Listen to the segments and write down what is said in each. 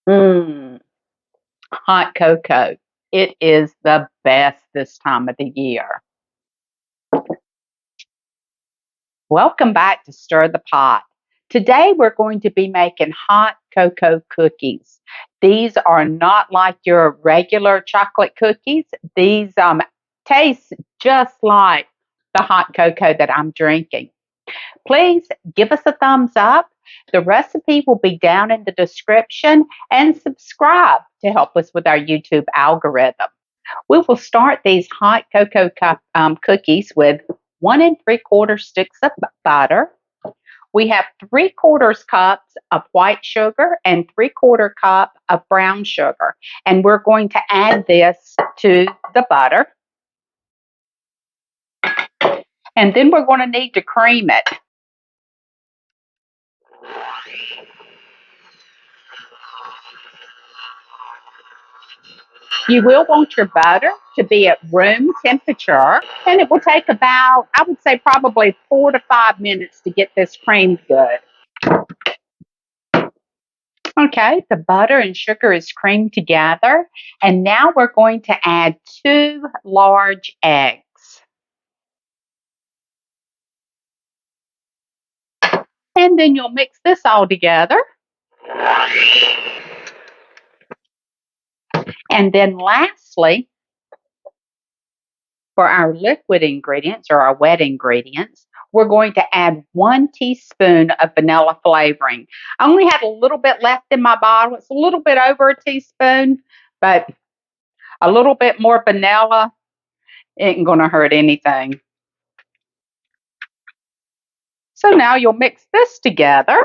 Mmm, hot cocoa. It is the best this time of the year. Welcome back to Stir the Pot. Today we're going to be making hot cocoa cookies. These are not like your regular chocolate cookies. These taste just like the hot cocoa that I'm drinking. Please give us a thumbs up. The recipe will be down in the description and subscribe to help us with our YouTube algorithm. We will start these hot cocoa cookies with 1 3/4 sticks of butter. We have 3/4 cups of white sugar and 3/4 cup of brown sugar. And we're going to add this to the butter. And then we're going to need to cream it. You will want your butter to be at room temperature, and it will take about, I would say, probably 4 to 5 minutes to get this creamed good. Okay, the butter and sugar is creamed together, and now we're going to add 2 large eggs. And then you'll mix this all together. And then lastly, for our liquid ingredients or our wet ingredients, we're going to add 1 teaspoon of vanilla flavoring. I only had a little bit left in my bottle. It's a little bit over a teaspoon, but a little bit more vanilla ain't going to hurt anything. So now you'll mix this together.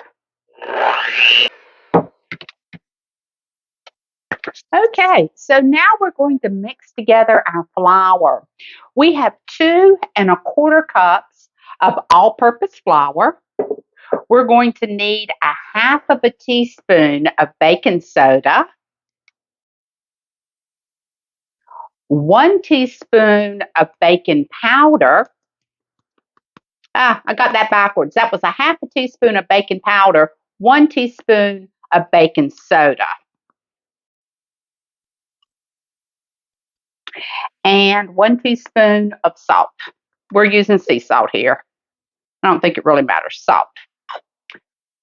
Okay, so now we're going to mix together our flour. We have 2 1/4 cups of all purpose flour. We're going to need a half of a teaspoon of baking soda, 1 teaspoon of baking powder. I got that backwards. That was a half a teaspoon of baking powder, 1 teaspoon of baking soda, and 1 teaspoon of salt. We're using sea salt here. I don't think it really matters. Salt.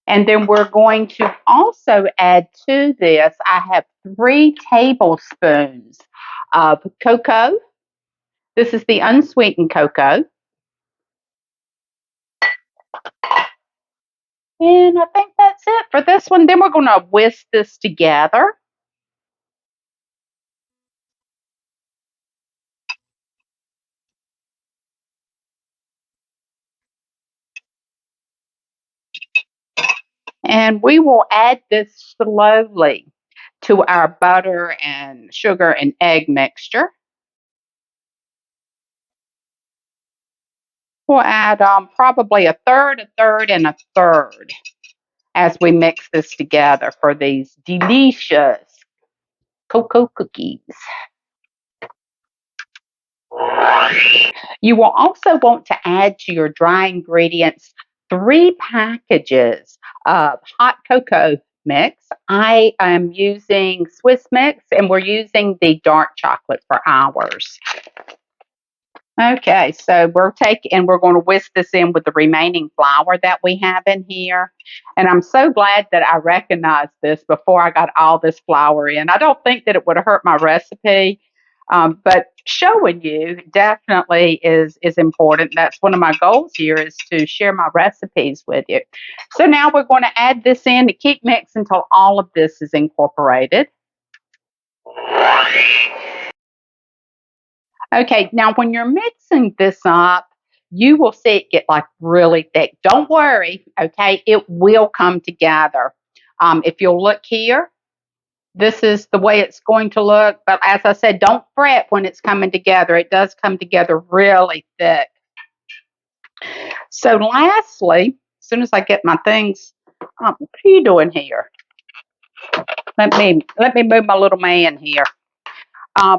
And then we're going to also add to this, I have 3 tablespoons of cocoa. This is the unsweetened cocoa. And I think that's it for this one. Then we're going to whisk this together. And we will add this slowly to our butter and sugar and egg mixture. We'll add probably a third, and a third as we mix this together for these delicious cocoa cookies. You will also want to add to your dry ingredients 3 packages of hot cocoa mix. I am using Swiss Mix, and we're using the dark chocolate for ours. Okay, so we're going to whisk this in with the remaining flour that we have in here. And I'm so glad that I recognized this before I got all this flour in. I don't think that it would have hurt my recipe, but showing you definitely is important. That's one of my goals here, is to share my recipes with you. So now we're going to add this in to keep mixing until all of this is incorporated. Okay, now when you're mixing this up, you will see it get like really thick. Don't worry, okay, it will come together. If you'll look here, this is the way it's going to look. But as I said, don't fret when it's coming together. It does come together really thick. So lastly, as soon as I get my things, what are you doing here? Let me move my little man here.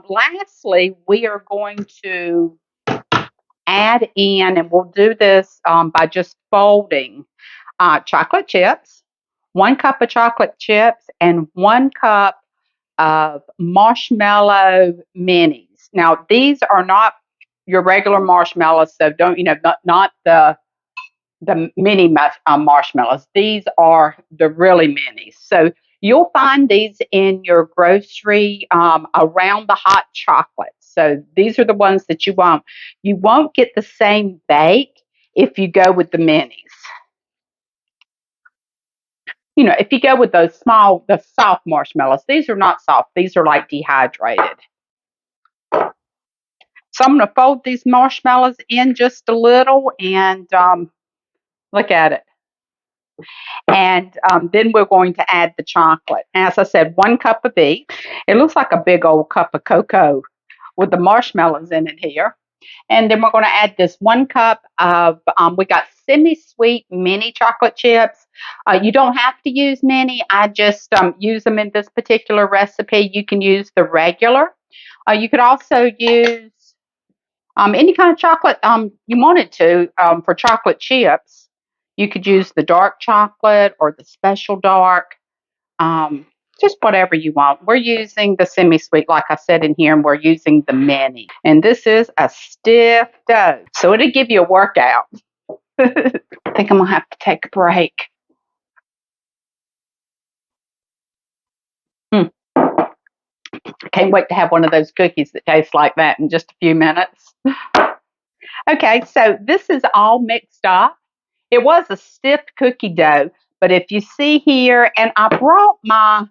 Lastly, we are going to add in, and we'll do this by just folding chocolate chips, 1 cup of chocolate chips, and 1 cup of marshmallow minis. Now, these are not your regular marshmallows, so don't, not the mini marshmallows. These are the really minis. So you'll find these in your grocery around the hot chocolate. So these are the ones that you want. You won't get the same bake if you go with the minis. If you go with the soft marshmallows, these are not soft. These are like dehydrated. So I'm going to fold these marshmallows in just a little and look at it. And then we're going to add the chocolate. As I said, 1 cup of each. It looks like a big old cup of cocoa with the marshmallows in it here. And then we're going to add this 1 cup of, we got semi-sweet mini chocolate chips. You don't have to use mini. I just use them in this particular recipe. You can use the regular. You could also use any kind of chocolate you wanted to for chocolate chips. You could use the dark chocolate or the special dark, just whatever you want. We're using the semi-sweet, like I said in here, and we're using the mini. And this is a stiff dough, so it'll give you a workout. I think I'm going to have to take a break. I can't wait to have one of those cookies that tastes like that in just a few minutes. Okay, so this is all mixed up. It was a stiff cookie dough, but if you see here, and I brought my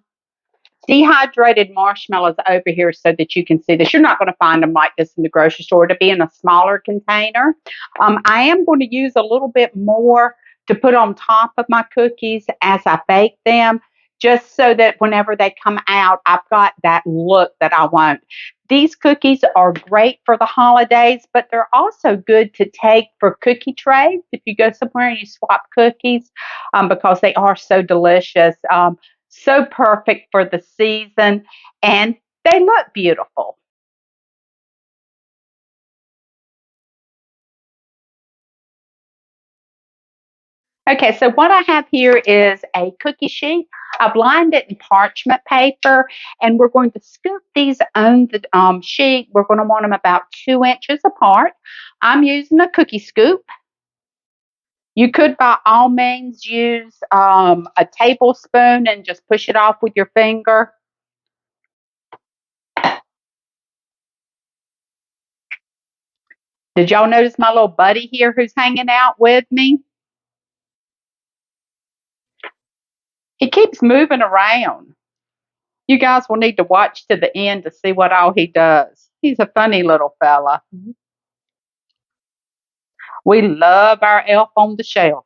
dehydrated marshmallows over here so that you can see this. You're not going to find them like this in the grocery store, to be in a smaller container. I am going to use a little bit more to put on top of my cookies as I bake them, just so that whenever they come out, I've got that look that I want. These cookies are great for the holidays, but they're also good to take for cookie trays if you go somewhere and you swap cookies, because they are so delicious. So perfect for the season, and they look beautiful. Okay, so what I have here is a cookie sheet. I've lined it in parchment paper, and we're going to scoop these on the sheet. We're going to want them about 2 inches apart. I'm using a cookie scoop. You could, by all means, use a tablespoon and just push it off with your finger. Did y'all notice my little buddy here who's hanging out with me? He keeps moving around. You guys will need to watch to the end to see what all he does. He's a funny little fella. We love our elf on the shelf.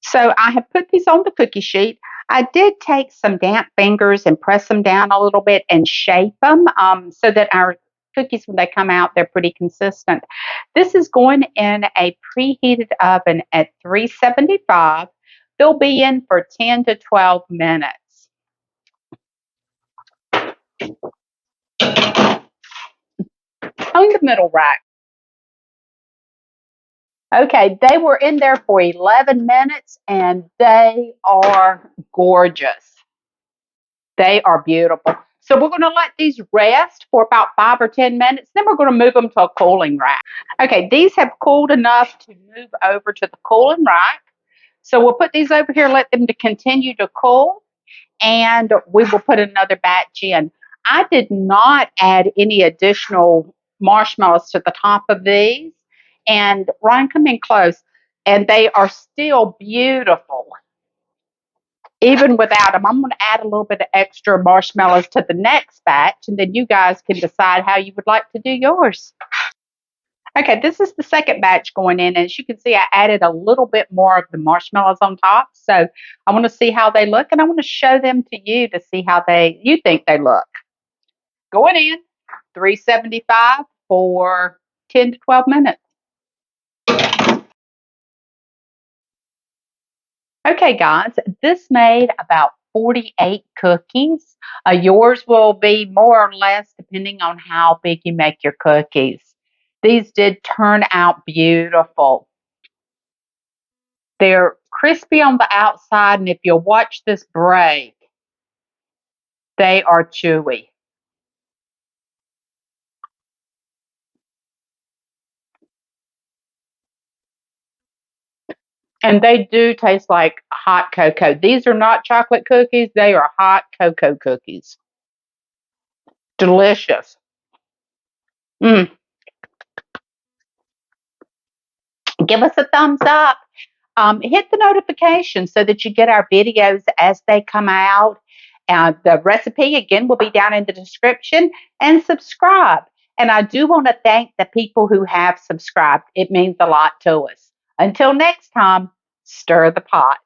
So I have put these on the cookie sheet. I did take some damp fingers and press them down a little bit and shape them so that our cookies, when they come out, they're pretty consistent. This is going in a preheated oven at 375. They'll be in for 10 to 12 minutes. On the middle rack. Okay, they were in there for 11 minutes and they are gorgeous. They are beautiful. So we're going to let these rest for about 5 or 10 minutes. Then we're going to move them to a cooling rack. Okay, these have cooled enough to move over to the cooling rack. So we'll put these over here, let them to continue to cool, and we will put another batch in. I did not add any additional marshmallows to the top of these. And Ryan, come in close. And they are still beautiful, even without them. I'm going to add a little bit of extra marshmallows to the next batch, and then you guys can decide how you would like to do yours. Okay, this is the second batch going in. And as you can see, I added a little bit more of the marshmallows on top. So I want to see how they look, and I want to show them to you to see how you think they look. Going in, 375 for 10 to 12 minutes. Okay, guys, this made about 48 cookies. Yours will be more or less depending on how big you make your cookies. These did turn out beautiful. They're crispy on the outside, and if you'll watch this break, they are chewy. And they do taste like hot cocoa. These are not chocolate cookies, they are hot cocoa cookies. Delicious. Mm. Give us a thumbs up. Hit the notification so that you get our videos as they come out. The recipe, again, will be down in the description, and subscribe. And I do want to thank the people who have subscribed. It means a lot to us. Until next time, stir the pot.